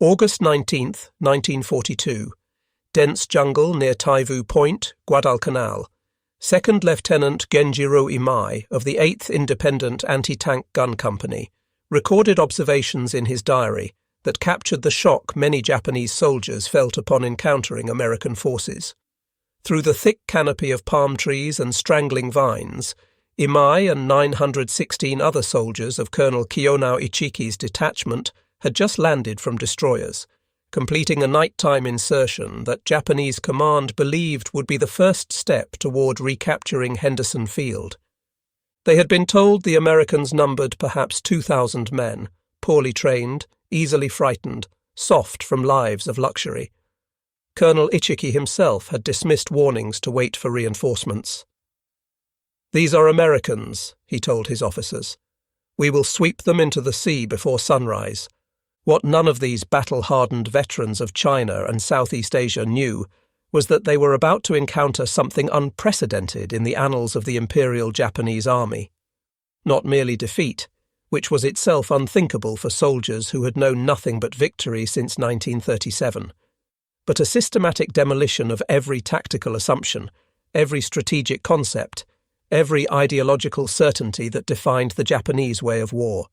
August 19th, 1942. Dense jungle near Taivu Point, Guadalcanal. 2nd Lieutenant Genjiro Imai of the 8th Independent Anti-Tank Gun Company recorded observations in his diary that captured the shock many Japanese soldiers felt upon encountering American forces. Through the thick canopy of palm trees and strangling vines, Imai and 916 other soldiers of Colonel Kiyonao Ichiki's detachment had just landed from destroyers, completing a nighttime insertion that Japanese command believed would be the first step toward recapturing Henderson Field. They had been told the Americans numbered perhaps 2,000 men, poorly trained, easily frightened, soft from lives of luxury. Colonel Ichiki himself had dismissed warnings to wait for reinforcements. "These are Americans," he told his officers. "We will sweep them into the sea before sunrise." What none of these battle-hardened veterans of China and Southeast Asia knew was that they were about to encounter something unprecedented in the annals of the Imperial Japanese Army. Not merely defeat, which was itself unthinkable for soldiers who had known nothing but victory since 1937, but a systematic demolition of every tactical assumption, every strategic concept, every ideological certainty that defined the Japanese way of war.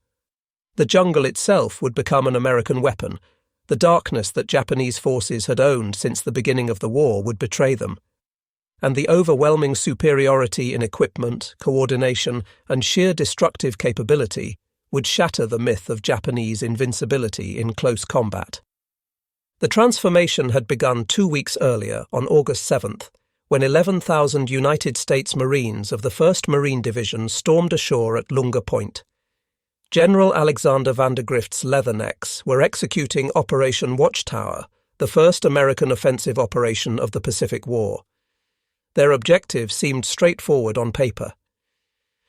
The jungle itself would become an American weapon. The darkness that Japanese forces had owned since the beginning of the war would betray them. And the overwhelming superiority in equipment, coordination, and sheer destructive capability would shatter the myth of Japanese invincibility in close combat. The transformation had begun 2 weeks earlier, on August 7th, when 11,000 United States Marines of the 1st Marine Division stormed ashore at Lunga Point. General Alexander Vandergrift's Leathernecks were executing Operation Watchtower, the first American offensive operation of the Pacific War. Their objective seemed straightforward on paper.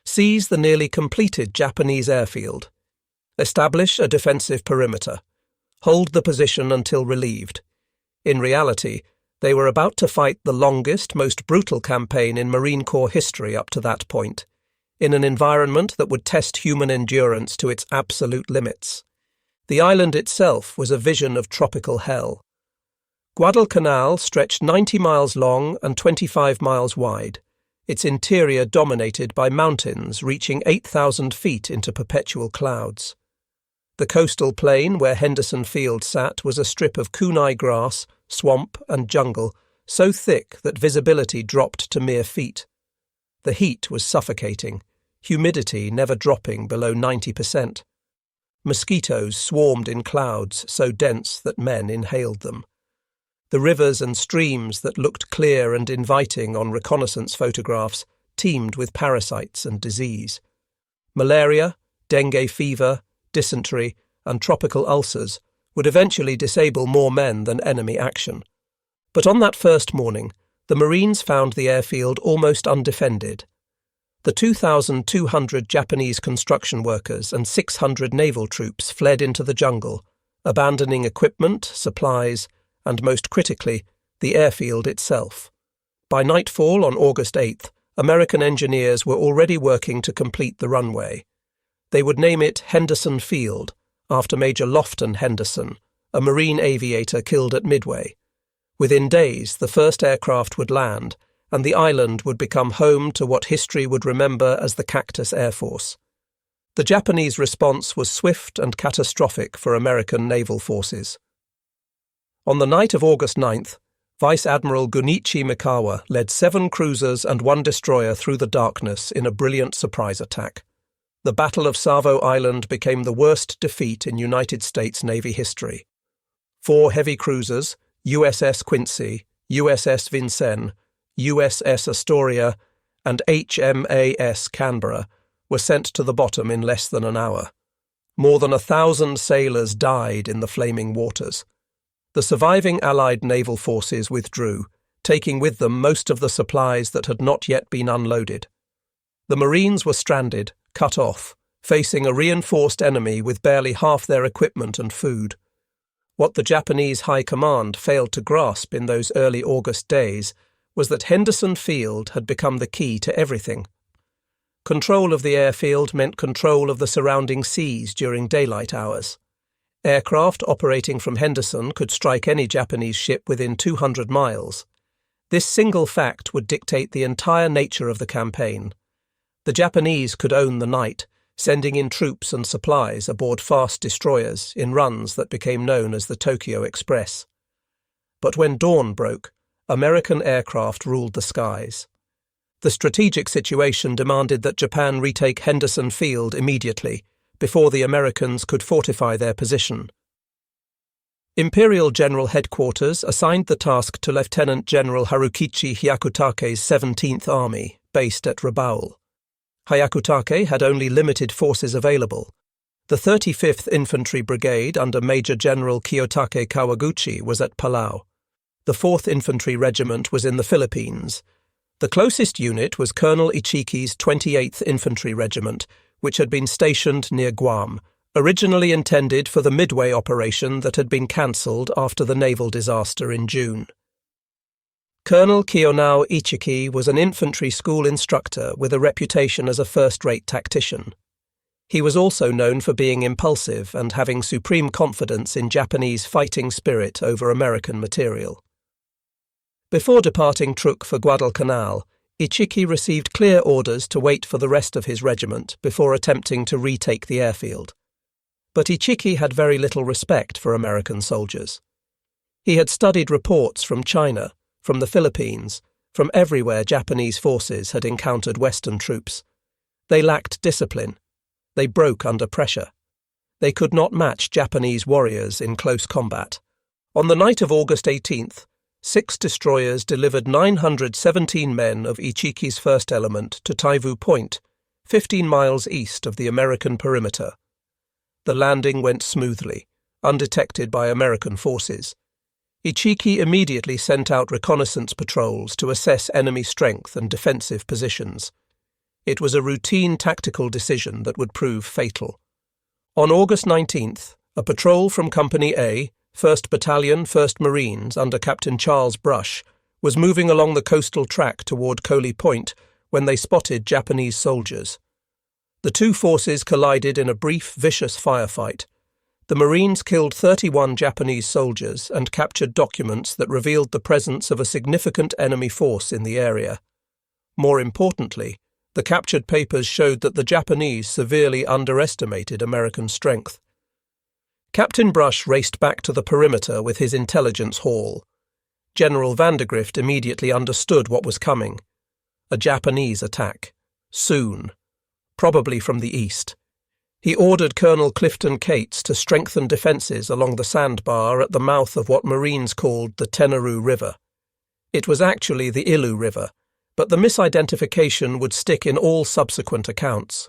Seize the nearly completed Japanese airfield. Establish a defensive perimeter. Hold the position until relieved. In reality, they were about to fight the longest, most brutal campaign in Marine Corps history up to that point, in an environment that would test human endurance to its absolute limits. The island itself was a vision of tropical hell. Guadalcanal stretched 90 miles long and 25 miles wide, its interior dominated by mountains reaching 8,000 feet into perpetual clouds. The coastal plain where Henderson Field sat was a strip of kunai grass, swamp, and jungle, so thick that visibility dropped to mere feet. The heat was suffocating, humidity never dropping below 90%. Mosquitoes swarmed in clouds so dense that men inhaled them. The rivers and streams that looked clear and inviting on reconnaissance photographs teemed with parasites and disease. Malaria, dengue fever, dysentery, and tropical ulcers would eventually disable more men than enemy action. But on that first morning, the Marines found the airfield almost undefended. The 2,200 Japanese construction workers and 600 naval troops fled into the jungle, abandoning equipment, supplies, and most critically, the airfield itself. By nightfall on August 8th, American engineers were already working to complete the runway. They would name it Henderson Field, after Major Lofton Henderson, a Marine aviator killed at Midway. Within days, the first aircraft would land, and the island would become home to what history would remember as the Cactus Air Force. The Japanese response was swift and catastrophic for American naval forces. On the night of August 9th, Vice Admiral Gunichi Mikawa led 7 cruisers and 1 destroyer through the darkness in a brilliant surprise attack. The Battle of Savo Island became the worst defeat in United States Navy history. 4 heavy cruisers, USS Quincy, USS Vincennes, USS Astoria, and HMAS Canberra, were sent to the bottom in less than an hour. More than 1,000 sailors died in the flaming waters. The surviving Allied naval forces withdrew, taking with them most of the supplies that had not yet been unloaded. The Marines were stranded, cut off, facing a reinforced enemy with barely half their equipment and food. What the Japanese High Command failed to grasp in those early August days was that Henderson Field had become the key to everything. Control of the airfield meant control of the surrounding seas during daylight hours. Aircraft operating from Henderson could strike any Japanese ship within 200 miles. This single fact would dictate the entire nature of the campaign. The Japanese could own the night, sending in troops and supplies aboard fast destroyers in runs that became known as the Tokyo Express. But when dawn broke, American aircraft ruled the skies. The strategic situation demanded that Japan retake Henderson Field immediately, before the Americans could fortify their position. Imperial General Headquarters assigned the task to Lieutenant General Harukichi Hyakutake's 17th Army, based at Rabaul. Hyakutake had only limited forces available. The 35th Infantry Brigade under Major General Kiyotake Kawaguchi was at Palau. The 4th Infantry Regiment was in the Philippines. The closest unit was Colonel Ichiki's 28th Infantry Regiment, which had been stationed near Guam, originally intended for the Midway operation that had been cancelled after the naval disaster in June. Colonel Kiyonao Ichiki was an infantry school instructor with a reputation as a first-rate tactician. He was also known for being impulsive and having supreme confidence in Japanese fighting spirit over American material. Before departing Truk for Guadalcanal, Ichiki received clear orders to wait for the rest of his regiment before attempting to retake the airfield. But Ichiki had very little respect for American soldiers. He had studied reports from China, from the Philippines, from everywhere Japanese forces had encountered Western troops. They lacked discipline. They broke under pressure. They could not match Japanese warriors in close combat. On the night of August 18th, 6 destroyers delivered 917 men of Ichiki's first element to Taivu Point, 15 miles east of the American perimeter. The landing went smoothly, undetected by American forces. Ichiki immediately sent out reconnaissance patrols to assess enemy strength and defensive positions. It was a routine tactical decision that would prove fatal. On August 19th, a patrol from Company A, 1st Battalion, 1st Marines under Captain Charles Brush, was moving along the coastal track toward Coley Point when they spotted Japanese soldiers. The two forces collided in a brief, vicious firefight. The Marines killed 31 Japanese soldiers and captured documents that revealed the presence of a significant enemy force in the area. More importantly, the captured papers showed that the Japanese severely underestimated American strength. Captain Brush raced back to the perimeter with his intelligence haul. General Vandergrift immediately understood what was coming. A Japanese attack. Soon. Probably from the east. He ordered Colonel Clifton Cates to strengthen defences along the sandbar at the mouth of what Marines called the Tenaru River. It was actually the Ilu River, but the misidentification would stick in all subsequent accounts.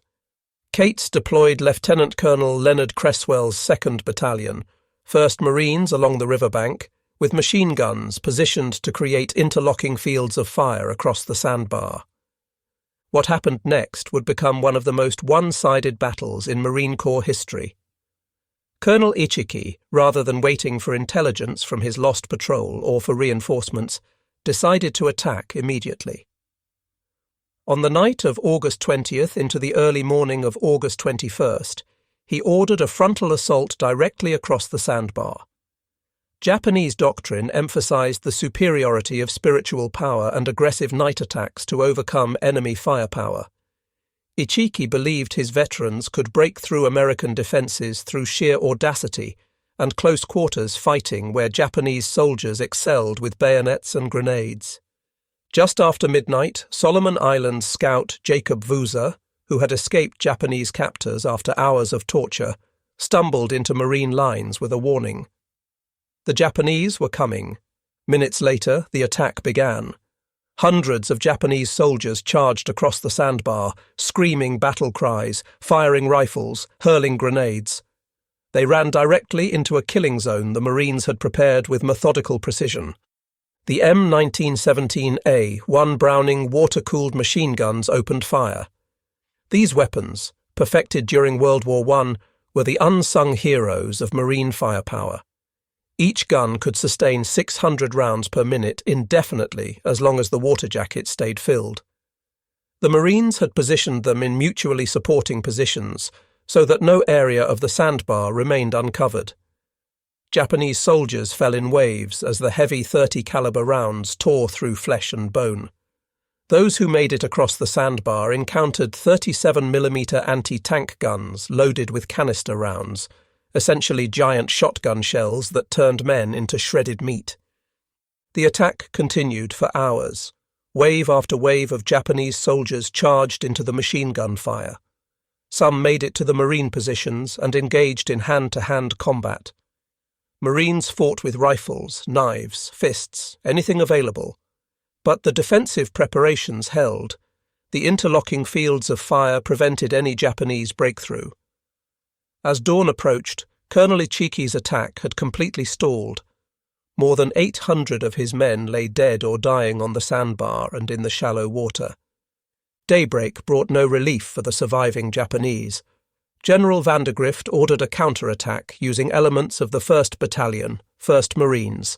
Cates deployed Lieutenant Colonel Leonard Cresswell's 2nd Battalion, 1st Marines along the riverbank, with machine guns positioned to create interlocking fields of fire across the sandbar. What happened next would become one of the most one-sided battles in Marine Corps history. Colonel Ichiki, rather than waiting for intelligence from his lost patrol or for reinforcements, decided to attack immediately. On the night of August 20th into the early morning of August 21st, he ordered a frontal assault directly across the sandbar. Japanese doctrine emphasized the superiority of spiritual power and aggressive night attacks to overcome enemy firepower. Ichiki believed his veterans could break through American defenses through sheer audacity and close quarters fighting where Japanese soldiers excelled with bayonets and grenades. Just after midnight, Solomon Islands scout Jacob Vuza, who had escaped Japanese captors after hours of torture, stumbled into Marine lines with a warning. The Japanese were coming. Minutes later, the attack began. Hundreds of Japanese soldiers charged across the sandbar, screaming battle cries, firing rifles, hurling grenades. They ran directly into a killing zone the Marines had prepared with methodical precision. The M1917A1 Browning water-cooled machine guns opened fire. These weapons, perfected during World War I, were the unsung heroes of Marine firepower. Each gun could sustain 600 rounds per minute indefinitely as long as the water jacket stayed filled. The Marines had positioned them in mutually supporting positions so that no area of the sandbar remained uncovered. Japanese soldiers fell in waves as the heavy .30 caliber rounds tore through flesh and bone. Those who made it across the sandbar encountered 37mm anti-tank guns loaded with canister rounds, essentially giant shotgun shells that turned men into shredded meat. The attack continued for hours. Wave after wave of Japanese soldiers charged into the machine gun fire. Some made it to the Marine positions and engaged in hand-to-hand combat. Marines fought with rifles, knives, fists, anything available. But the defensive preparations held. The interlocking fields of fire prevented any Japanese breakthrough. As dawn approached, Colonel Ichiki's attack had completely stalled. More than 800 of his men lay dead or dying on the sandbar and in the shallow water. Daybreak brought no relief for the surviving Japanese. General Vandergrift ordered a counterattack using elements of the 1st Battalion, 1st Marines.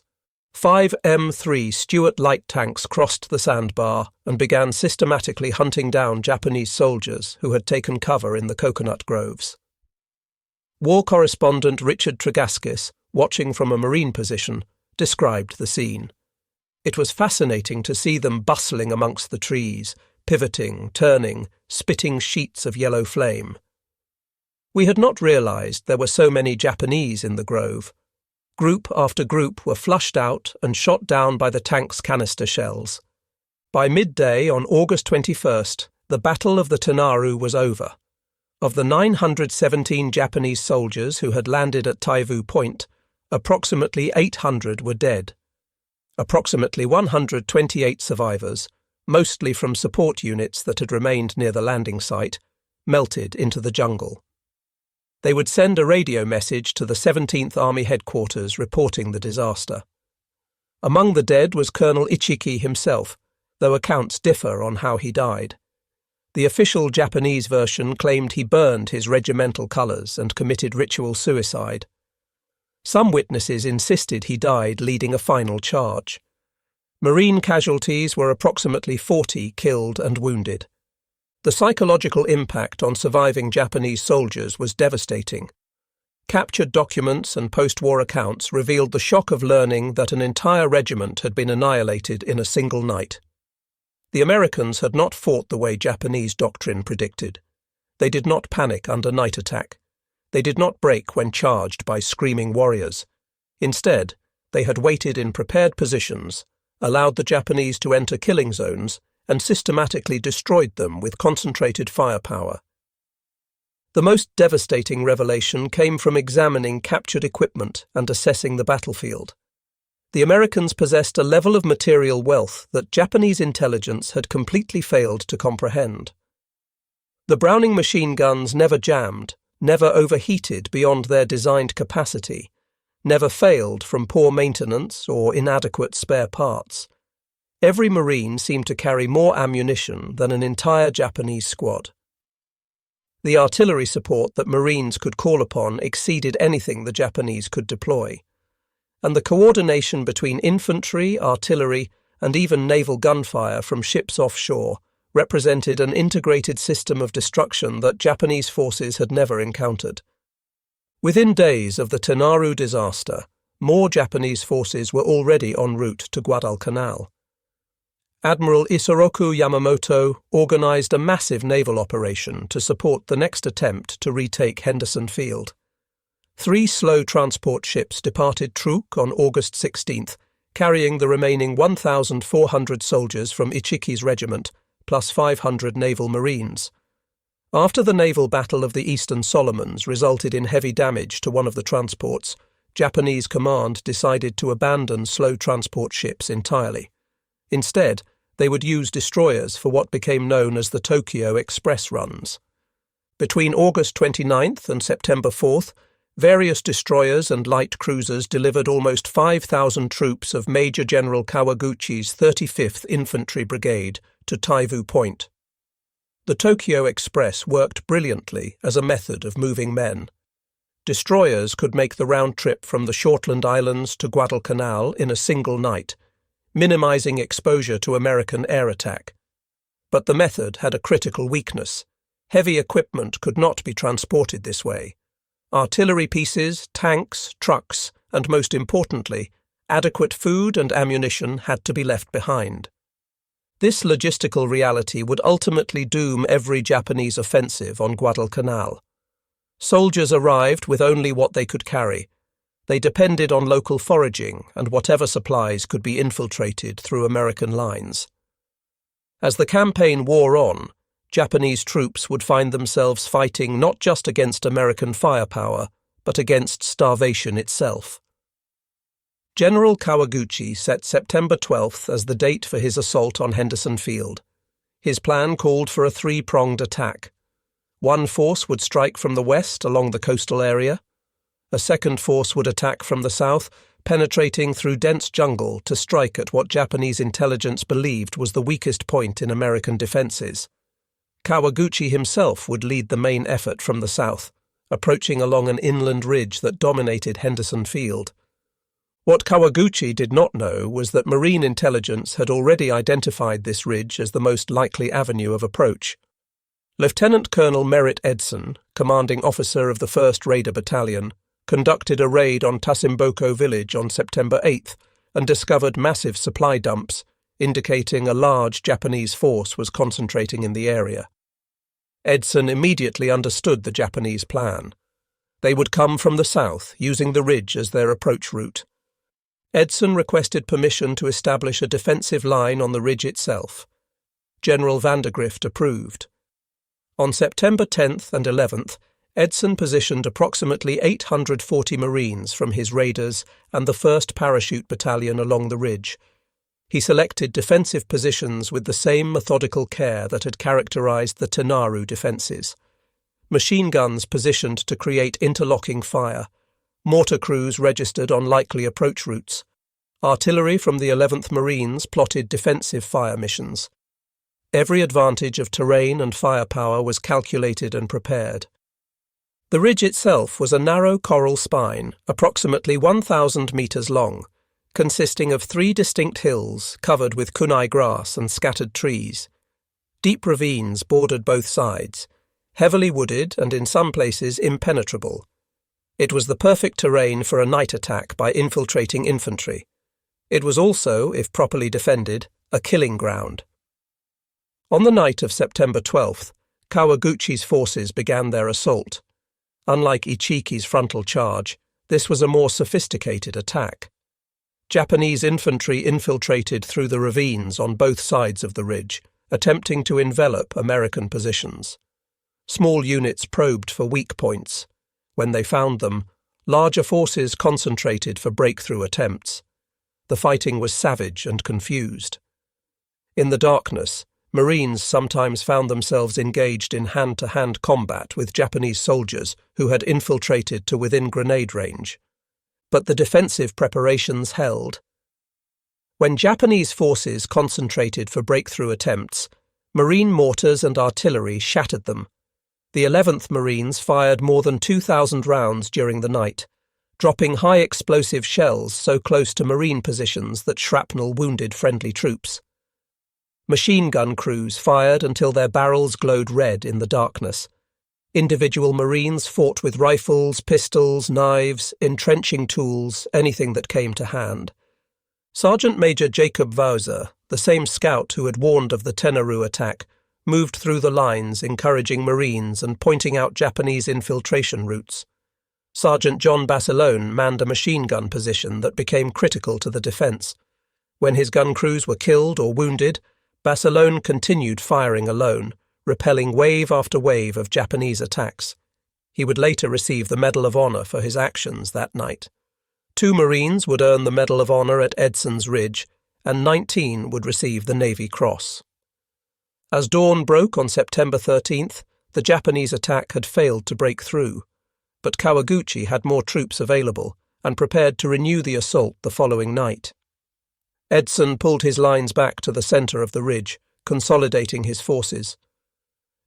5 M3 Stuart light tanks crossed the sandbar and began systematically hunting down Japanese soldiers who had taken cover in the coconut groves. War correspondent Richard Tregaskis, watching from a Marine position, described the scene. It was fascinating to see them bustling amongst the trees, pivoting, turning, spitting sheets of yellow flame. We had not realized there were so many Japanese in the grove. Group after group were flushed out and shot down by the tank's canister shells. By midday on August 21st, the Battle of the Tenaru was over. Of the 917 Japanese soldiers who had landed at Taivu Point, approximately 800 were dead. Approximately 128 survivors, mostly from support units that had remained near the landing site, melted into the jungle. They would send a radio message to the 17th Army headquarters reporting the disaster. Among the dead was Colonel Ichiki himself, though accounts differ on how he died. The official Japanese version claimed he burned his regimental colours and committed ritual suicide. Some witnesses insisted he died leading a final charge. Marine casualties were approximately 40 killed and wounded. The psychological impact on surviving Japanese soldiers was devastating. Captured documents and post-war accounts revealed the shock of learning that an entire regiment had been annihilated in a single night. The Americans had not fought the way Japanese doctrine predicted. They did not panic under night attack. They did not break when charged by screaming warriors. Instead, they had waited in prepared positions, allowed the Japanese to enter killing zones, and systematically destroyed them with concentrated firepower. The most devastating revelation came from examining captured equipment and assessing the battlefield. The Americans possessed a level of material wealth that Japanese intelligence had completely failed to comprehend. The Browning machine guns never jammed, never overheated beyond their designed capacity, never failed from poor maintenance or inadequate spare parts. Every Marine seemed to carry more ammunition than an entire Japanese squad. The artillery support that Marines could call upon exceeded anything the Japanese could deploy, and the coordination between infantry, artillery, and even naval gunfire from ships offshore represented an integrated system of destruction that Japanese forces had never encountered. Within days of the Tenaru disaster, more Japanese forces were already en route to Guadalcanal. Admiral Isoroku Yamamoto organized a massive naval operation to support the next attempt to retake Henderson Field. 3 slow transport ships departed Truk on August 16th, carrying the remaining 1,400 soldiers from Ichiki's regiment, plus 500 naval marines. After the Naval Battle of the Eastern Solomons resulted in heavy damage to one of the transports, Japanese command decided to abandon slow transport ships entirely. Instead, they would use destroyers for what became known as the Tokyo Express runs. Between August 29th and September 4th, various destroyers and light cruisers delivered almost 5,000 troops of Major General Kawaguchi's 35th Infantry Brigade to Taivu Point. The Tokyo Express worked brilliantly as a method of moving men. Destroyers could make the round trip from the Shortland Islands to Guadalcanal in a single night, minimizing exposure to American air attack. But the method had a critical weakness. Heavy equipment could not be transported this way. Artillery pieces, tanks, trucks, and most importantly, adequate food and ammunition had to be left behind. This logistical reality would ultimately doom every Japanese offensive on Guadalcanal. Soldiers arrived with only what they could carry. They depended on local foraging and whatever supplies could be infiltrated through American lines. As the campaign wore on, Japanese troops would find themselves fighting not just against American firepower, but against starvation itself. General Kawaguchi set September 12th as the date for his assault on Henderson Field. His plan called for a three-pronged attack. One force would strike from the west along the coastal area. A second force would attack from the south, penetrating through dense jungle to strike at what Japanese intelligence believed was the weakest point in American defenses. Kawaguchi himself would lead the main effort from the south, approaching along an inland ridge that dominated Henderson Field. What Kawaguchi did not know was that Marine intelligence had already identified this ridge as the most likely avenue of approach. Lieutenant Colonel Merritt Edson, commanding officer of the 1st Raider Battalion, conducted a raid on Tasimboko village on September 8th and discovered massive supply dumps, indicating a large Japanese force was concentrating in the area. Edson immediately understood the Japanese plan. They would come from the south, using the ridge as their approach route. Edson requested permission to establish a defensive line on the ridge itself. General Vandergrift approved. On September 10th and 11th, Edson positioned approximately 840 Marines from his raiders and the 1st Parachute Battalion along the ridge. He selected defensive positions with the same methodical care that had characterized the Tenaru defenses. Machine guns positioned to create interlocking fire. Mortar crews registered on likely approach routes. Artillery from the 11th Marines plotted defensive fire missions. Every advantage of terrain and firepower was calculated and prepared. The ridge itself was a narrow coral spine, approximately 1,000 meters long, consisting of 3 distinct hills covered with kunai grass and scattered trees. Deep ravines bordered both sides, heavily wooded and in some places impenetrable. It was the perfect terrain for a night attack by infiltrating infantry. It was also, if properly defended, a killing ground. On the night of September 12th, Kawaguchi's forces began their assault. Unlike Ichiki's frontal charge, this was a more sophisticated attack. Japanese infantry infiltrated through the ravines on both sides of the ridge, attempting to envelop American positions. Small units probed for weak points. When they found them, larger forces concentrated for breakthrough attempts. The fighting was savage and confused. In the darkness, Marines sometimes found themselves engaged in hand-to-hand combat with Japanese soldiers who had infiltrated to within grenade range. But the defensive preparations held. When Japanese forces concentrated for breakthrough attempts, Marine mortars and artillery shattered them. The 11th Marines fired more than 2,000 rounds during the night, dropping high-explosive shells so close to Marine positions that shrapnel wounded friendly troops. Machine gun crews fired until their barrels glowed red in the darkness. Individual Marines fought with rifles, pistols, knives, entrenching tools, anything that came to hand. Sergeant Major Jacob Wauser, the same scout who had warned of the Tenaru attack, moved through the lines encouraging Marines and pointing out Japanese infiltration routes. Sergeant John Basilone manned a machine gun position that became critical to the defense. When his gun crews were killed or wounded, Basilone continued firing alone, repelling wave after wave of Japanese attacks. He would later receive the Medal of Honor for his actions that night. 2 Marines would earn the Medal of Honor at Edson's Ridge, and 19 would receive the Navy Cross. As dawn broke on September 13th, the Japanese attack had failed to break through, but Kawaguchi had more troops available and prepared to renew the assault the following night. Edson pulled his lines back to the centre of the ridge, consolidating his forces.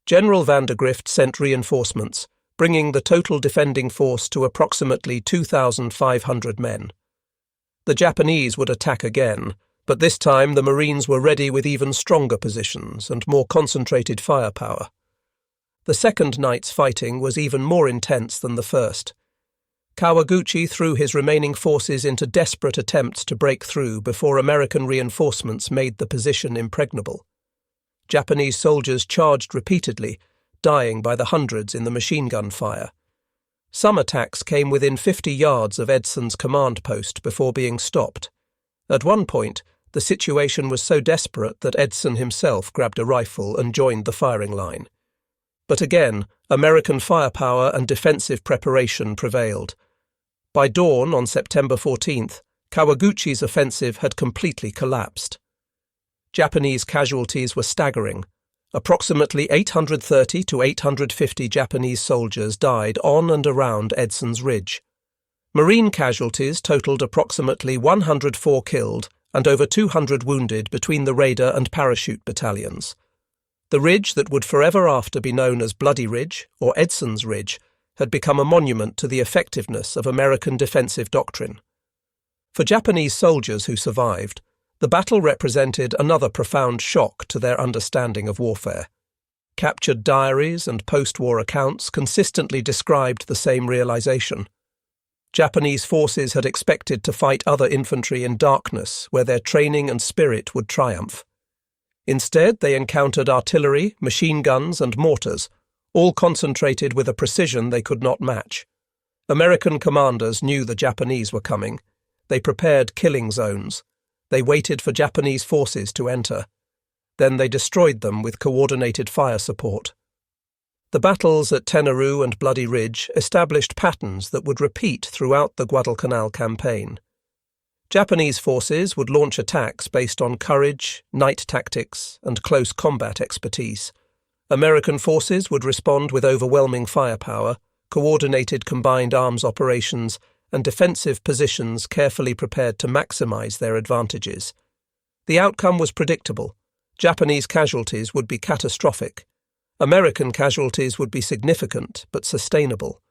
General Vandergrift sent reinforcements, bringing the total defending force to approximately 2,500 men. The Japanese would attack again, but this time the Marines were ready with even stronger positions and more concentrated firepower. The second night's fighting was even more intense than the first. Kawaguchi threw his remaining forces into desperate attempts to break through before American reinforcements made the position impregnable. Japanese soldiers charged repeatedly, dying by the hundreds in the machine gun fire. Some attacks came within 50 yards of Edson's command post before being stopped. At one point, the situation was so desperate that Edson himself grabbed a rifle and joined the firing line. But again, American firepower and defensive preparation prevailed. By dawn on September 14th, Kawaguchi's offensive had completely collapsed. Japanese casualties were staggering. Approximately 830 to 850 Japanese soldiers died on and around Edson's Ridge. Marine casualties totaled approximately 104 killed and over 200 wounded between the Raider and Parachute battalions. The ridge that would forever after be known as Bloody Ridge, or Edson's Ridge, had become a monument to the effectiveness of American defensive doctrine. For Japanese soldiers who survived, the battle represented another profound shock to their understanding of warfare. Captured diaries and post-war accounts consistently described the same realization. Japanese forces had expected to fight other infantry in darkness, where their training and spirit would triumph. Instead, they encountered artillery, machine guns, and mortars, all concentrated with a precision they could not match. American commanders knew the Japanese were coming. They prepared killing zones. They waited for Japanese forces to enter. Then they destroyed them with coordinated fire support. The battles at Tenaru and Bloody Ridge established patterns that would repeat throughout the Guadalcanal Campaign. Japanese forces would launch attacks based on courage, night tactics, and close combat expertise. American forces would respond with overwhelming firepower, coordinated combined arms operations, and defensive positions carefully prepared to maximize their advantages. The outcome was predictable. Japanese casualties would be catastrophic. American casualties would be significant but sustainable.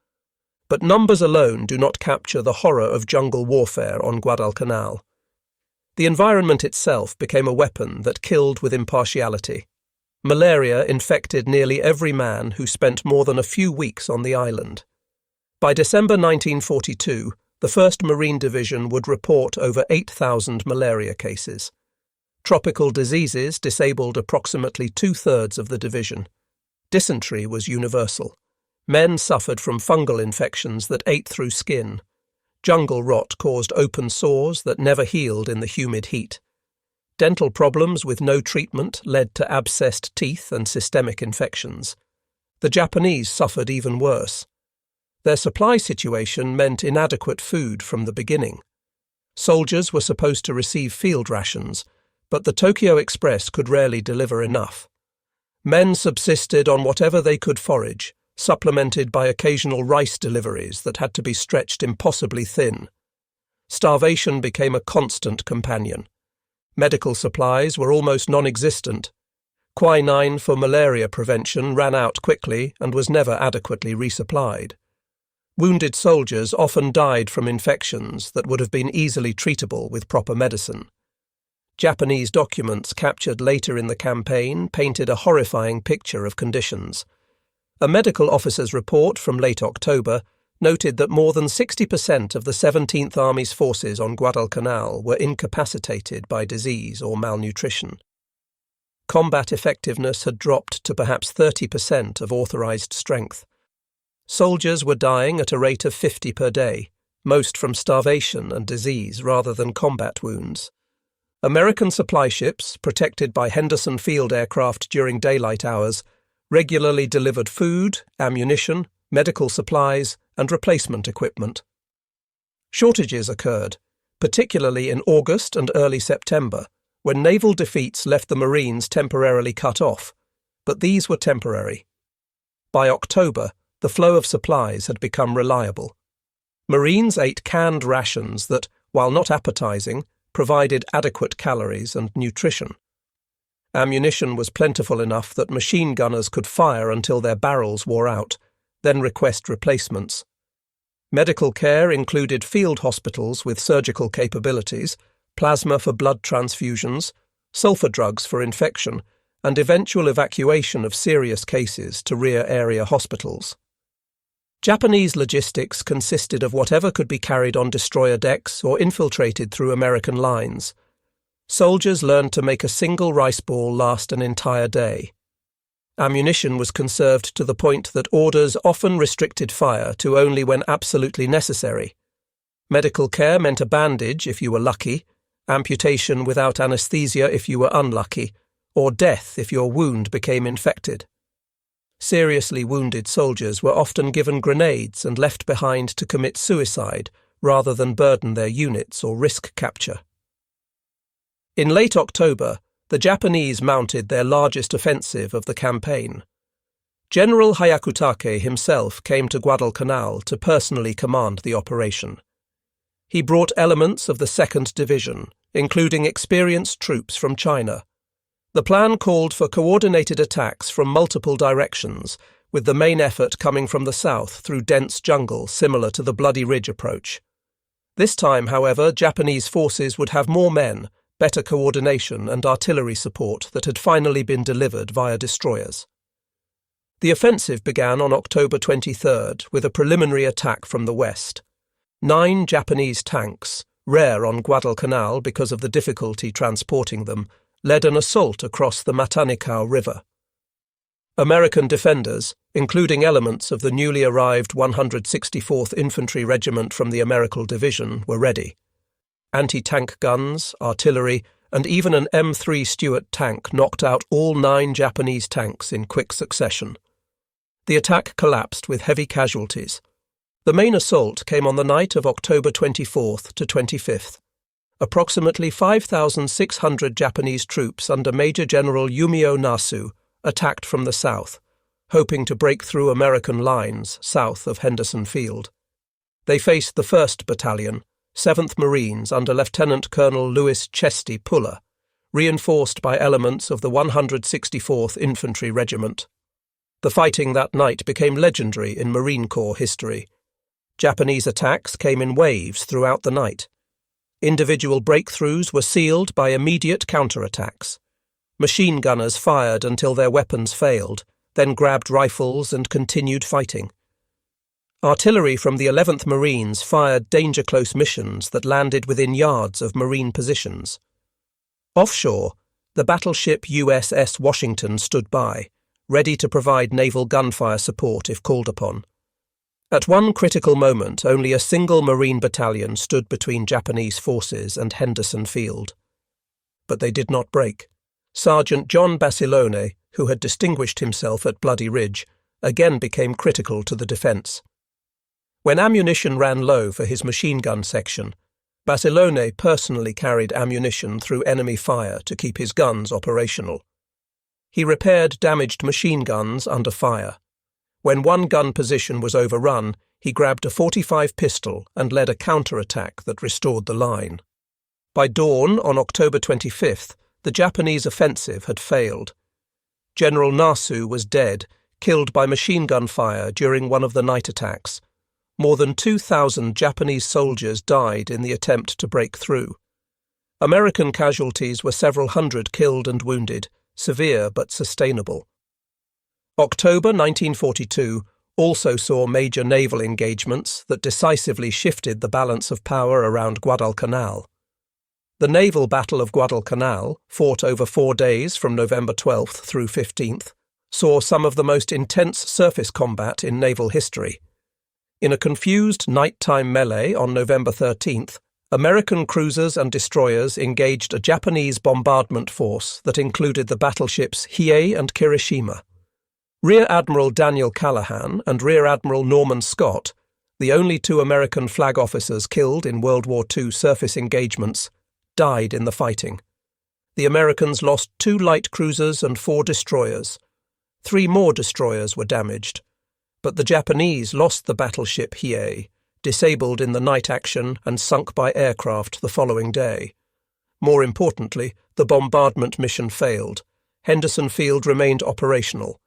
But numbers alone do not capture the horror of jungle warfare on Guadalcanal. The environment itself became a weapon that killed with impartiality. Malaria infected nearly every man who spent more than a few weeks on the island. By December 1942, the 1st Marine Division would report over 8,000 malaria cases. Tropical diseases disabled approximately 2/3 of the division. Dysentery was universal. Men suffered from fungal infections that ate through skin. Jungle rot caused open sores that never healed in the humid heat. Dental problems with no treatment led to abscessed teeth and systemic infections. The Japanese suffered even worse. Their supply situation meant inadequate food from the beginning. Soldiers were supposed to receive field rations, but the Tokyo Express could rarely deliver enough. Men subsisted on whatever they could forage, supplemented by occasional rice deliveries that had to be stretched impossibly thin. Starvation became a constant companion. Medical supplies were almost non-existent. Quinine for malaria prevention ran out quickly and was never adequately resupplied. Wounded soldiers often died from infections that would have been easily treatable with proper medicine. Japanese documents captured later in the campaign painted a horrifying picture of conditions. A medical officer's report from late October noted that more than 60% of the 17th Army's forces on Guadalcanal were incapacitated by disease or malnutrition. Combat effectiveness had dropped to perhaps 30% of authorized strength. Soldiers were dying at a rate of 50 per day, most from starvation and disease rather than combat wounds. American supply ships, protected by Henderson field aircraft during daylight hours, regularly delivered food, ammunition, medical supplies, and replacement equipment. Shortages occurred, particularly in August and early September, when naval defeats left the Marines temporarily cut off, but these were temporary. By October, the flow of supplies had become reliable. Marines ate canned rations that, while not appetizing, provided adequate calories and nutrition. Ammunition was plentiful enough that machine gunners could fire until their barrels wore out, then request replacements. Medical care included field hospitals with surgical capabilities, plasma for blood transfusions, sulfur drugs for infection, and eventual evacuation of serious cases to rear area hospitals. Japanese logistics consisted of whatever could be carried on destroyer decks or infiltrated through American lines. Soldiers learned to make a single rice ball last an entire day. Ammunition was conserved to the point that orders often restricted fire to only when absolutely necessary. Medical care meant a bandage if you were lucky, amputation without anesthesia if you were unlucky, or death if your wound became infected. Seriously wounded soldiers were often given grenades and left behind to commit suicide rather than burden their units or risk capture. In late October, the Japanese mounted their largest offensive of the campaign. General Hyakutake himself came to Guadalcanal to personally command the operation. He brought elements of the 2nd Division, including experienced troops from China. The plan called for coordinated attacks from multiple directions, with the main effort coming from the south through dense jungle similar to the Bloody Ridge approach. This time, however, Japanese forces would have more men, better coordination and artillery support that had finally been delivered via destroyers. The offensive began on October 23rd with a preliminary attack from the west. 9 Japanese tanks, rare on Guadalcanal because of the difficulty transporting them, led an assault across the Matanikau River. American defenders, including elements of the newly arrived 164th Infantry Regiment from the American Division, were ready. Anti-tank guns, artillery, and even an M3 Stuart tank knocked out all 9 Japanese tanks in quick succession. The attack collapsed with heavy casualties. The main assault came on the night of October 24th to 25th. Approximately 5,600 Japanese troops under Major General Yumio Nasu attacked from the south, hoping to break through American lines south of Henderson Field. They faced the 1st Battalion, 7th Marines under Lieutenant Colonel Louis Chesty Puller, reinforced by elements of the 164th Infantry Regiment. The fighting that night became legendary in Marine Corps history. Japanese attacks came in waves throughout the night. Individual breakthroughs were sealed by immediate counterattacks. Machine gunners fired until their weapons failed, then grabbed rifles and continued fighting. Artillery from the 11th Marines fired danger-close missions that landed within yards of Marine positions. Offshore, the battleship USS Washington stood by, ready to provide naval gunfire support if called upon. At one critical moment, only a single Marine battalion stood between Japanese forces and Henderson Field. But they did not break. Sergeant John Basilone, who had distinguished himself at Bloody Ridge, again became critical to the defence. When ammunition ran low for his machine gun section, Basilone personally carried ammunition through enemy fire to keep his guns operational. He repaired damaged machine guns under fire. When one gun position was overrun, he grabbed a .45 pistol and led a counterattack that restored the line. By dawn on October 25th, the Japanese offensive had failed. General Nasu was dead, killed by machine gun fire during one of the night attacks. More than 2,000 Japanese soldiers died in the attempt to break through. American casualties were several hundred killed and wounded, severe but sustainable. October 1942 also saw major naval engagements that decisively shifted the balance of power around Guadalcanal. The Naval Battle of Guadalcanal, fought over 4 days from November 12th through 15th, saw some of the most intense surface combat in naval history. In a confused nighttime melee on November 13th, American cruisers and destroyers engaged a Japanese bombardment force that included the battleships Hiei and Kirishima. Rear Admiral Daniel Callahan and Rear Admiral Norman Scott, the only 2 American flag officers killed in World War II surface engagements, died in the fighting. The Americans lost 2 light cruisers and 4 destroyers. 3 more destroyers were damaged, but the Japanese lost the battleship Hiei, disabled in the night action and sunk by aircraft the following day. More importantly, the bombardment mission failed. Henderson Field remained operational.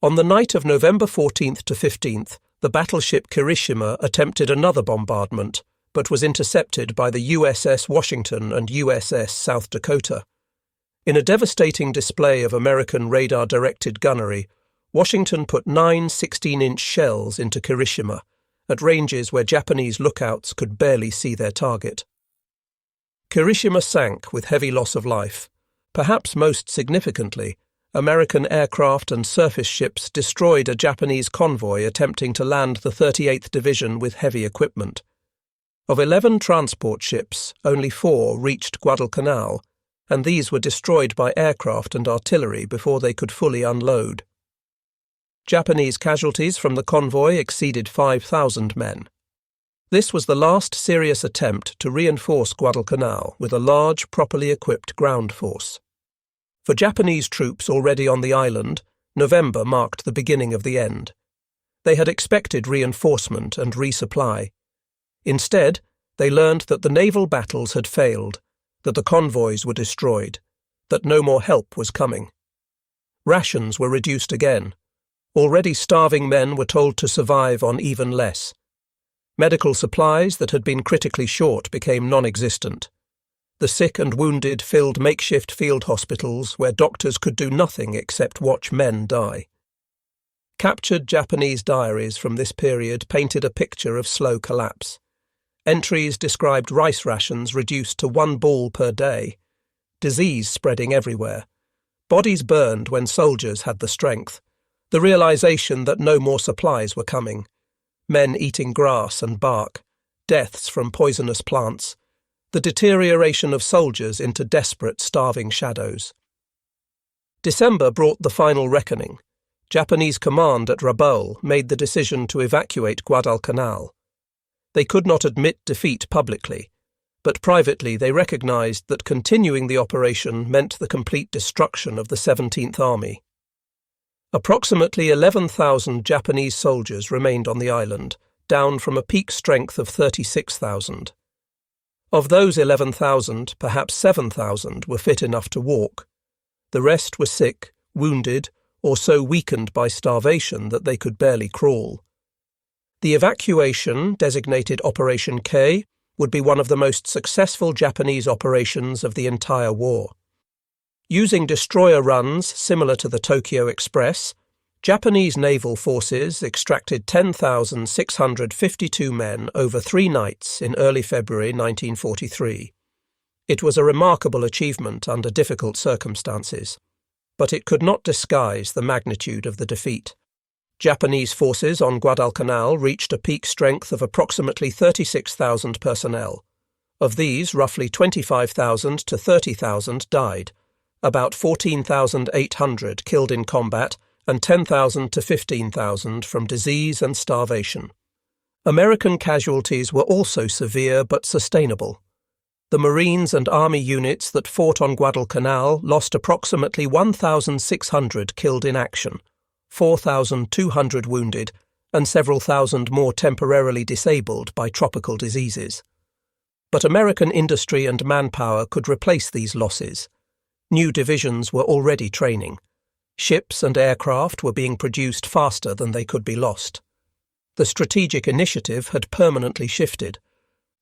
On the night of November 14th to 15th, the battleship Kirishima attempted another bombardment, but was intercepted by the USS Washington and USS South Dakota. In a devastating display of American radar-directed gunnery, Washington put 9 16-inch shells into Kirishima, at ranges where Japanese lookouts could barely see their target. Kirishima sank with heavy loss of life. Perhaps most significantly, American aircraft and surface ships destroyed a Japanese convoy attempting to land the 38th Division with heavy equipment. Of 11 transport ships, only 4 reached Guadalcanal, and these were destroyed by aircraft and artillery before they could fully unload. Japanese casualties from the convoy exceeded 5,000 men. This was the last serious attempt to reinforce Guadalcanal with a large, properly equipped ground force. For Japanese troops already on the island, November marked the beginning of the end. They had expected reinforcement and resupply. Instead, they learned that the naval battles had failed, that the convoys were destroyed, that no more help was coming. Rations were reduced again. Already starving men were told to survive on even less. Medical supplies that had been critically short became non-existent. The sick and wounded filled makeshift field hospitals where doctors could do nothing except watch men die. Captured Japanese diaries from this period painted a picture of slow collapse. Entries described rice rations reduced to 1 ball per day, disease spreading everywhere, bodies burned when soldiers had the strength, the realization that no more supplies were coming, men eating grass and bark, deaths from poisonous plants, the deterioration of soldiers into desperate, starving shadows. December brought the final reckoning. Japanese command at Rabaul made the decision to evacuate Guadalcanal. They could not admit defeat publicly, but privately they recognized that continuing the operation meant the complete destruction of the 17th Army. Approximately 11,000 Japanese soldiers remained on the island, down from a peak strength of 36,000. Of those 11,000, perhaps 7,000 were fit enough to walk. The rest were sick, wounded, or so weakened by starvation that they could barely crawl. The evacuation, designated Operation K, would be one of the most successful Japanese operations of the entire war. Using destroyer runs similar to the Tokyo Express, Japanese naval forces extracted 10,652 men over 3 nights in early February 1943. It was a remarkable achievement under difficult circumstances, but it could not disguise the magnitude of the defeat. Japanese forces on Guadalcanal reached a peak strength of approximately 36,000 personnel. Of these, roughly 25,000 to 30,000 died, about 14,800 killed in combat, and 10,000 to 15,000 from disease and starvation. American casualties were also severe but sustainable. The Marines and Army units that fought on Guadalcanal lost approximately 1,600 killed in action, 4,200 wounded, and several thousand more temporarily disabled by tropical diseases. But American industry and manpower could replace these losses. New divisions were already training. Ships and aircraft were being produced faster than they could be lost. The strategic initiative had permanently shifted.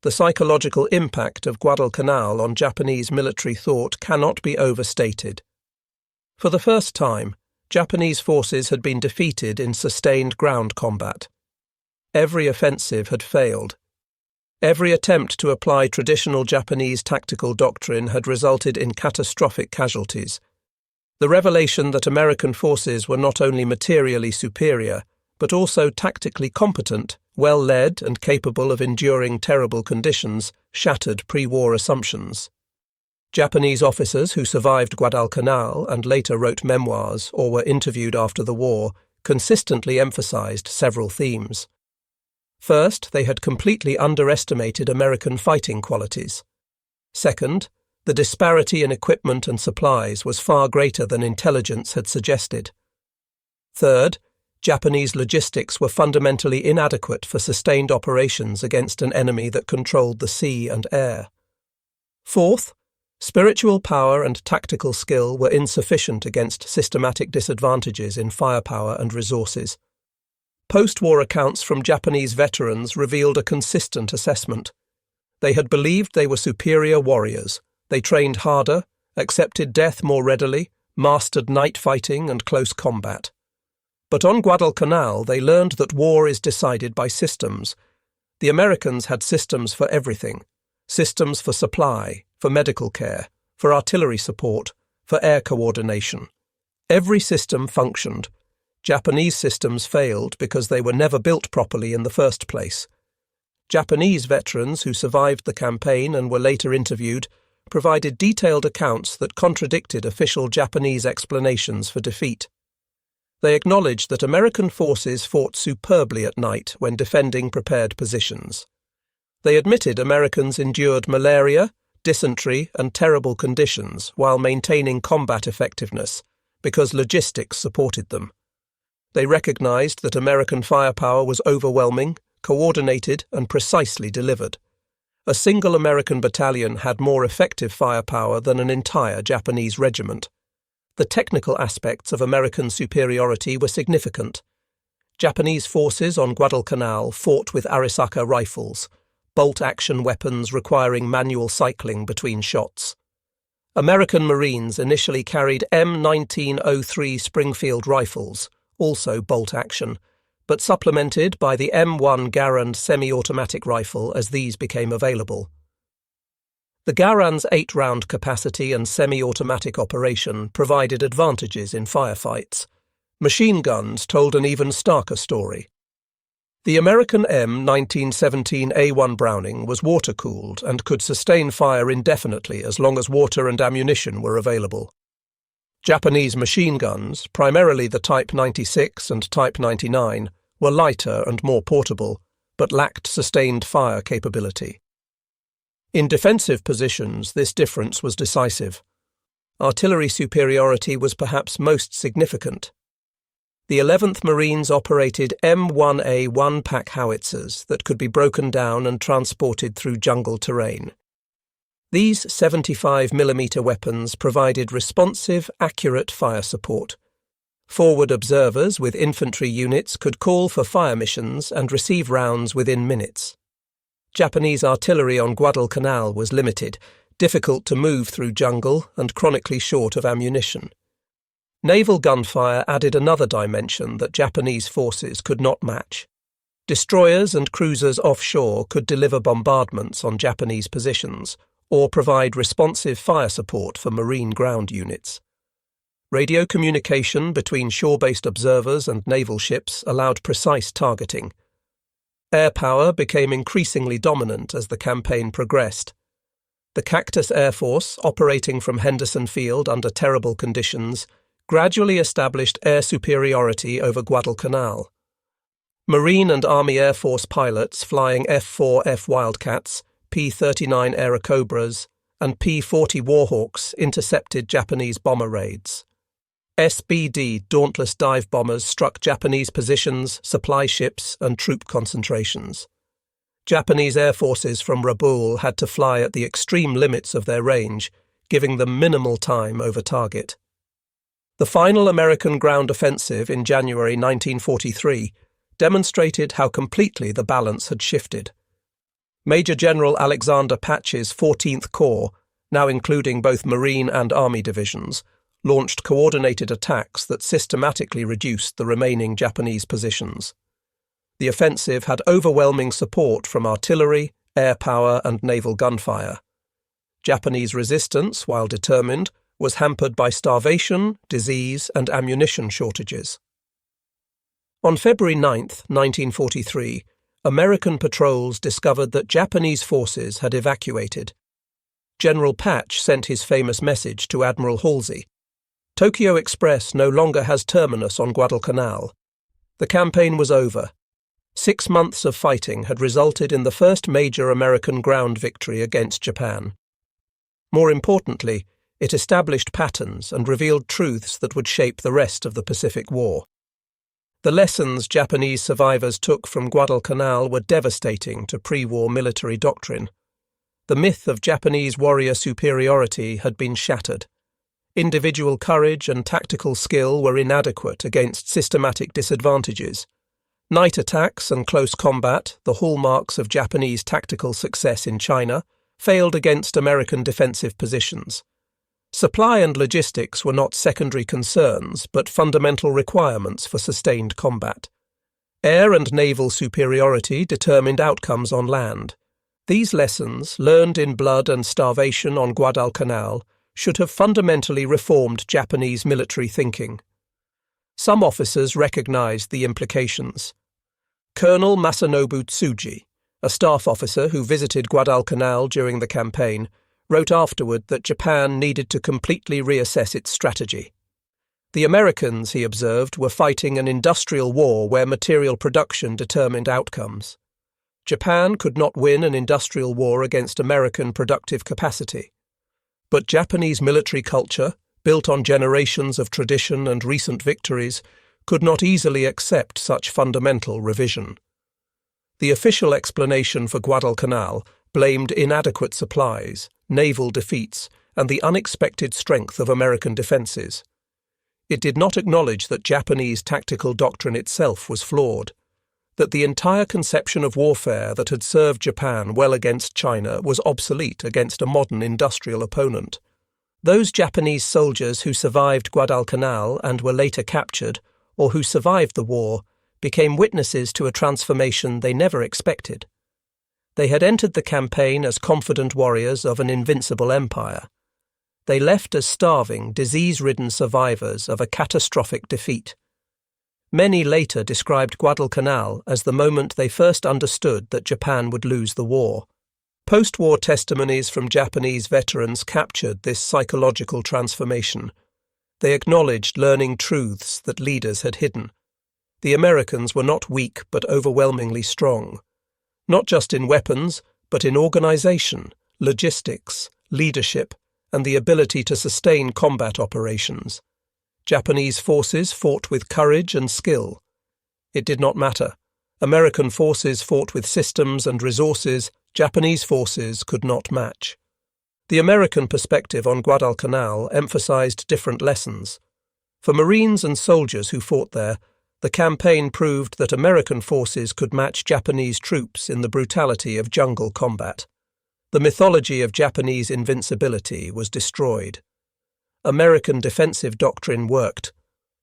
The psychological impact of Guadalcanal on Japanese military thought cannot be overstated. For the first time, Japanese forces had been defeated in sustained ground combat. Every offensive had failed. Every attempt to apply traditional Japanese tactical doctrine had resulted in catastrophic casualties. The revelation that American forces were not only materially superior, but also tactically competent, well-led and capable of enduring terrible conditions, shattered pre-war assumptions. Japanese officers who survived Guadalcanal and later wrote memoirs or were interviewed after the war consistently emphasized several themes. First, they had completely underestimated American fighting qualities. Second, the disparity in equipment and supplies was far greater than intelligence had suggested. Third, Japanese logistics were fundamentally inadequate for sustained operations against an enemy that controlled the sea and air. Fourth, spiritual power and tactical skill were insufficient against systematic disadvantages in firepower and resources. Post-war accounts from Japanese veterans revealed a consistent assessment. They had believed they were superior warriors. They trained harder, accepted death more readily, mastered night fighting and close combat. But on Guadalcanal, they learned that war is decided by systems. The Americans had systems for everything. Systems for supply, for medical care, for artillery support, for air coordination. Every system functioned. Japanese systems failed because they were never built properly in the first place. Japanese veterans who survived the campaign and were later interviewed provided detailed accounts that contradicted official Japanese explanations for defeat. They acknowledged that American forces fought superbly at night when defending prepared positions. They admitted Americans endured malaria, dysentery, and terrible conditions while maintaining combat effectiveness because logistics supported them. They recognized that American firepower was overwhelming, coordinated, and precisely delivered. A single American battalion had more effective firepower than an entire Japanese regiment. The technical aspects of American superiority were significant. Japanese forces on Guadalcanal fought with Arisaka rifles, bolt-action weapons requiring manual cycling between shots. American Marines initially carried M1903 Springfield rifles, also bolt-action, but supplemented by the M1 Garand semi-automatic rifle as these became available. The Garand's 8-round capacity and semi-automatic operation provided advantages in firefights. Machine guns told an even starker story. The American M1917A1 Browning was water-cooled and could sustain fire indefinitely as long as water and ammunition were available. Japanese machine guns, primarily the Type 96 and Type 99, were lighter and more portable, but lacked sustained fire capability. In defensive positions, this difference was decisive. Artillery superiority was perhaps most significant. The 11th Marines operated M1A1 pack howitzers that could be broken down and transported through jungle terrain. These 75mm weapons provided responsive, accurate fire support. Forward observers with infantry units could call for fire missions and receive rounds within minutes. Japanese artillery on Guadalcanal was limited, difficult to move through jungle, and chronically short of ammunition. Naval gunfire added another dimension that Japanese forces could not match. Destroyers and cruisers offshore could deliver bombardments on Japanese positions, or provide responsive fire support for marine ground units. Radio communication between shore-based observers and naval ships allowed precise targeting. Air power became increasingly dominant as the campaign progressed. The Cactus Air Force, operating from Henderson Field under terrible conditions, gradually established air superiority over Guadalcanal. Marine and Army Air Force pilots flying F-4F Wildcats, P-39 Airacobras, and P-40 Warhawks intercepted Japanese bomber raids. SBD Dauntless dive bombers struck Japanese positions, supply ships, and troop concentrations. Japanese air forces from Rabaul had to fly at the extreme limits of their range, giving them minimal time over target. The final American ground offensive in January 1943 demonstrated how completely the balance had shifted. Major General Alexander Patch's 14th Corps, now including both Marine and Army divisions, launched coordinated attacks that systematically reduced the remaining Japanese positions. The offensive had overwhelming support from artillery, air power, and naval gunfire. Japanese resistance, while determined, was hampered by starvation, disease, and ammunition shortages. On February 9, 1943, American patrols discovered that Japanese forces had evacuated. General Patch sent his famous message to Admiral Halsey. Tokyo Express no longer has terminus on Guadalcanal. The campaign was over. 6 months of fighting had resulted in the first major American ground victory against Japan. More importantly, it established patterns and revealed truths that would shape the rest of the Pacific War. The lessons Japanese survivors took from Guadalcanal were devastating to pre-war military doctrine. The myth of Japanese warrior superiority had been shattered. Individual courage and tactical skill were inadequate against systematic disadvantages. Night attacks and close combat, the hallmarks of Japanese tactical success in China, failed against American defensive positions. Supply and logistics were not secondary concerns, but fundamental requirements for sustained combat. Air and naval superiority determined outcomes on land. These lessons, learned in blood and starvation on Guadalcanal, should have fundamentally reformed Japanese military thinking. Some officers recognized the implications. Colonel Masanobu Tsuji, a staff officer who visited Guadalcanal during the campaign, wrote afterward that Japan needed to completely reassess its strategy. The Americans, he observed, were fighting an industrial war where material production determined outcomes. Japan could not win an industrial war against American productive capacity. But Japanese military culture, built on generations of tradition and recent victories, could not easily accept such fundamental revision. The official explanation for Guadalcanal blamed inadequate supplies, naval defeats, and the unexpected strength of American defences. It did not acknowledge that Japanese tactical doctrine itself was flawed, that the entire conception of warfare that had served Japan well against China was obsolete against a modern industrial opponent. Those Japanese soldiers who survived Guadalcanal and were later captured, or who survived the war, became witnesses to a transformation they never expected. They had entered the campaign as confident warriors of an invincible empire. They left as starving, disease-ridden survivors of a catastrophic defeat. Many later described Guadalcanal as the moment they first understood that Japan would lose the war. Post-war testimonies from Japanese veterans captured this psychological transformation. They acknowledged learning truths that leaders had hidden. The Americans were not weak but overwhelmingly strong, not just in weapons, but in organization, logistics, leadership, and the ability to sustain combat operations. Japanese forces fought with courage and skill. It did not matter. American forces fought with systems and resources Japanese forces could not match. The American perspective on Guadalcanal emphasized different lessons. For Marines and soldiers who fought there, the campaign proved that American forces could match Japanese troops in the brutality of jungle combat. The mythology of Japanese invincibility was destroyed. American defensive doctrine worked.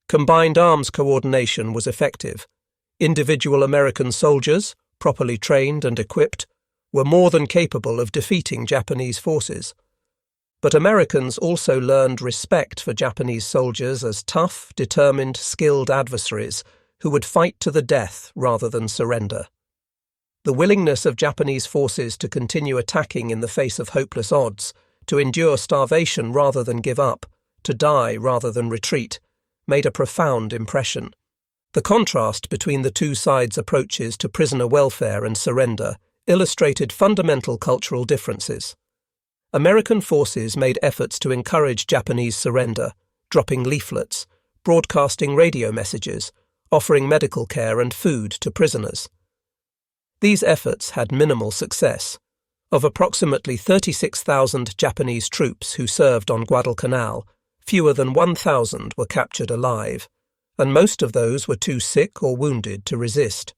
Combined arms coordination was effective. Individual American soldiers, properly trained and equipped, were more than capable of defeating Japanese forces. But Americans also learned respect for Japanese soldiers as tough, determined, skilled adversaries who would fight to the death rather than surrender. The willingness of Japanese forces to continue attacking in the face of hopeless odds, to endure starvation rather than give up, to die rather than retreat, made a profound impression. The contrast between the two sides' approaches to prisoner welfare and surrender illustrated fundamental cultural differences. American forces made efforts to encourage Japanese surrender, dropping leaflets, broadcasting radio messages, offering medical care and food to prisoners. These efforts had minimal success. Of approximately 36,000 Japanese troops who served on Guadalcanal, fewer than 1,000 were captured alive, and most of those were too sick or wounded to resist.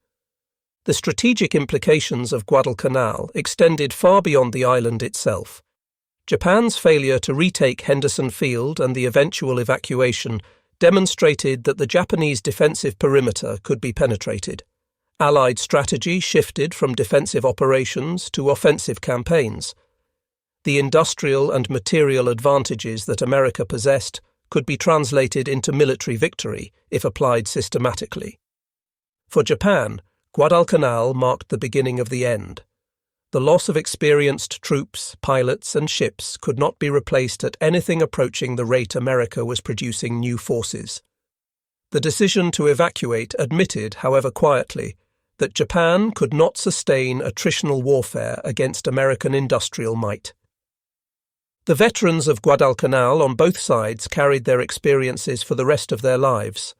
The strategic implications of Guadalcanal extended far beyond the island itself. Japan's failure to retake Henderson Field and the eventual evacuation demonstrated that the Japanese defensive perimeter could be penetrated. Allied strategy shifted from defensive operations to offensive campaigns. The industrial and material advantages that America possessed could be translated into military victory if applied systematically. For Japan, Guadalcanal marked the beginning of the end. The loss of experienced troops, pilots, and ships could not be replaced at anything approaching the rate America was producing new forces. The decision to evacuate admitted, however quietly, that Japan could not sustain attritional warfare against American industrial might. The veterans of Guadalcanal on both sides carried their experiences for the rest of their lives.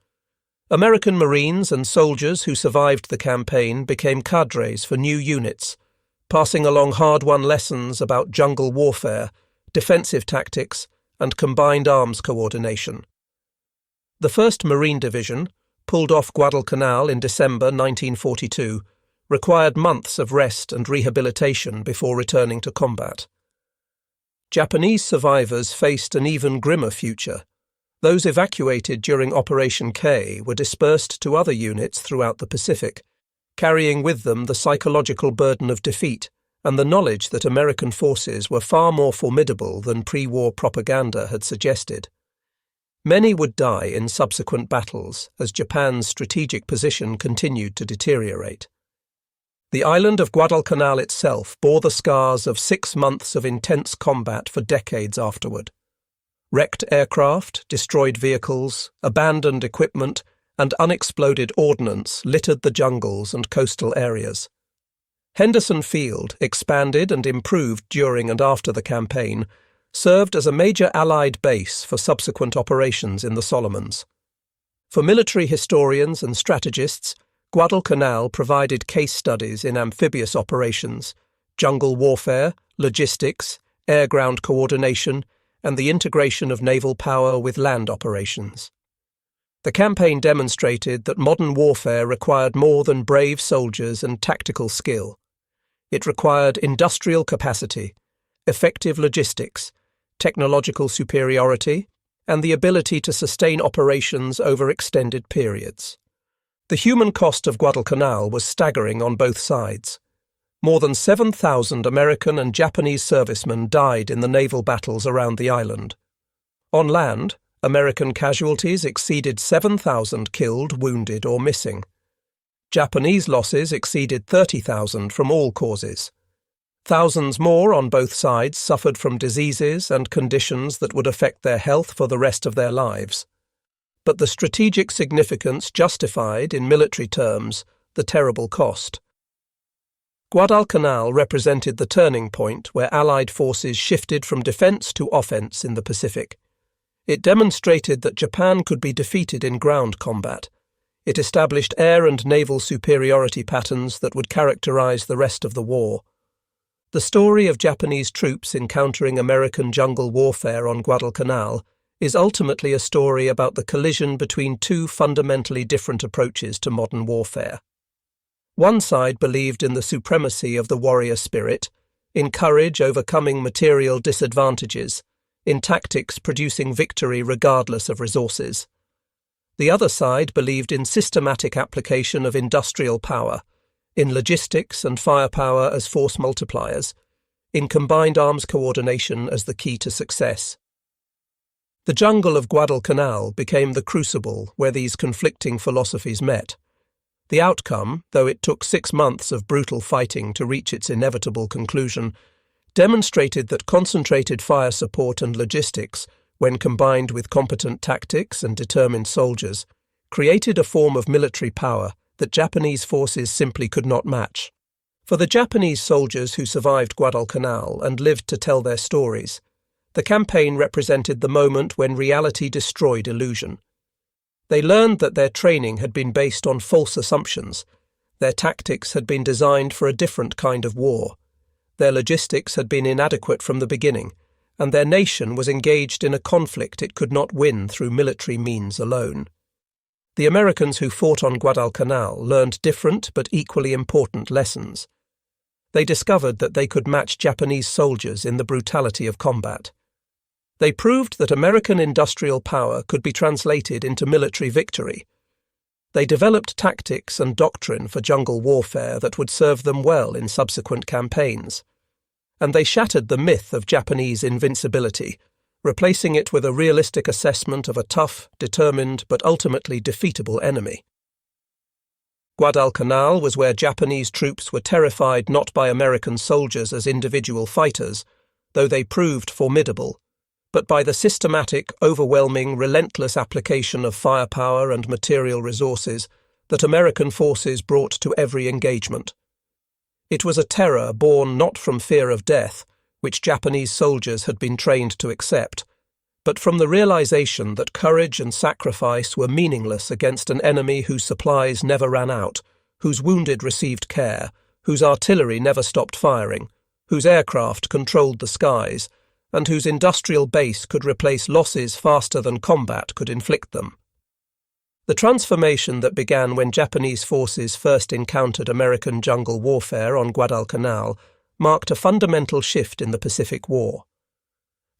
American Marines and soldiers who survived the campaign became cadres for new units, passing along hard-won lessons about jungle warfare, defensive tactics, and combined arms coordination. The 1st Marine Division, pulled off Guadalcanal in December 1942, required months of rest and rehabilitation before returning to combat. Japanese survivors faced an even grimmer future. Those evacuated during Operation K were dispersed to other units throughout the Pacific, carrying with them the psychological burden of defeat and the knowledge that American forces were far more formidable than pre-war propaganda had suggested. Many would die in subsequent battles as Japan's strategic position continued to deteriorate. The island of Guadalcanal itself bore the scars of 6 months of intense combat for decades afterward. Wrecked aircraft, destroyed vehicles, abandoned equipment, and unexploded ordnance littered the jungles and coastal areas. Henderson Field, expanded and improved during and after the campaign, served as a major Allied base for subsequent operations in the Solomons. For military historians and strategists, Guadalcanal provided case studies in amphibious operations, jungle warfare, logistics, air-ground coordination, and the integration of naval power with land operations. The campaign demonstrated that modern warfare required more than brave soldiers and tactical skill. It required industrial capacity, effective logistics, technological superiority, and the ability to sustain operations over extended periods. The human cost of Guadalcanal was staggering on both sides. More than 7,000 American and Japanese servicemen died in the naval battles around the island. On land, American casualties exceeded 7,000 killed, wounded, or missing. Japanese losses exceeded 30,000 from all causes. Thousands more on both sides suffered from diseases and conditions that would affect their health for the rest of their lives. But the strategic significance justified, in military terms, the terrible cost. Guadalcanal represented the turning point where Allied forces shifted from defense to offense in the Pacific. It demonstrated that Japan could be defeated in ground combat. It established air and naval superiority patterns that would characterize the rest of the war. The story of Japanese troops encountering American jungle warfare on Guadalcanal is ultimately a story about the collision between two fundamentally different approaches to modern warfare. One side believed in the supremacy of the warrior spirit, in courage overcoming material disadvantages, in tactics producing victory regardless of resources. The other side believed in systematic application of industrial power, in logistics and firepower as force multipliers, in combined arms coordination as the key to success. The jungle of Guadalcanal became the crucible where these conflicting philosophies met. The outcome, though it took 6 months of brutal fighting to reach its inevitable conclusion, demonstrated that concentrated fire support and logistics, when combined with competent tactics and determined soldiers, created a form of military power that Japanese forces simply could not match. For the Japanese soldiers who survived Guadalcanal and lived to tell their stories, the campaign represented the moment when reality destroyed illusion. They learned that their training had been based on false assumptions, their tactics had been designed for a different kind of war, their logistics had been inadequate from the beginning, and their nation was engaged in a conflict it could not win through military means alone. The Americans who fought on Guadalcanal learned different but equally important lessons. They discovered that they could match Japanese soldiers in the brutality of combat. They proved that American industrial power could be translated into military victory. They developed tactics and doctrine for jungle warfare that would serve them well in subsequent campaigns. And they shattered the myth of Japanese invincibility, replacing it with a realistic assessment of a tough, determined, but ultimately defeatable enemy. Guadalcanal was where Japanese troops were terrified not by American soldiers as individual fighters, though they proved formidable, but by the systematic, overwhelming, relentless application of firepower and material resources that American forces brought to every engagement. It was a terror born not from fear of death, which Japanese soldiers had been trained to accept, but from the realization that courage and sacrifice were meaningless against an enemy whose supplies never ran out, whose wounded received care, whose artillery never stopped firing, whose aircraft controlled the skies, and whose industrial base could replace losses faster than combat could inflict them. The transformation that began when Japanese forces first encountered American jungle warfare on Guadalcanal marked a fundamental shift in the Pacific War.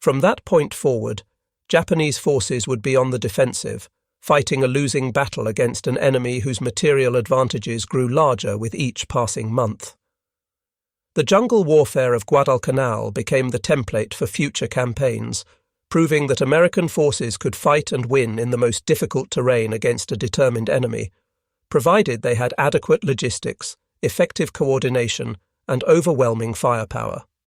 From that point forward, Japanese forces would be on the defensive, fighting a losing battle against an enemy whose material advantages grew larger with each passing month. The jungle warfare of Guadalcanal became the template for future campaigns, proving that American forces could fight and win in the most difficult terrain against a determined enemy, provided they had adequate logistics, effective coordination, and overwhelming firepower.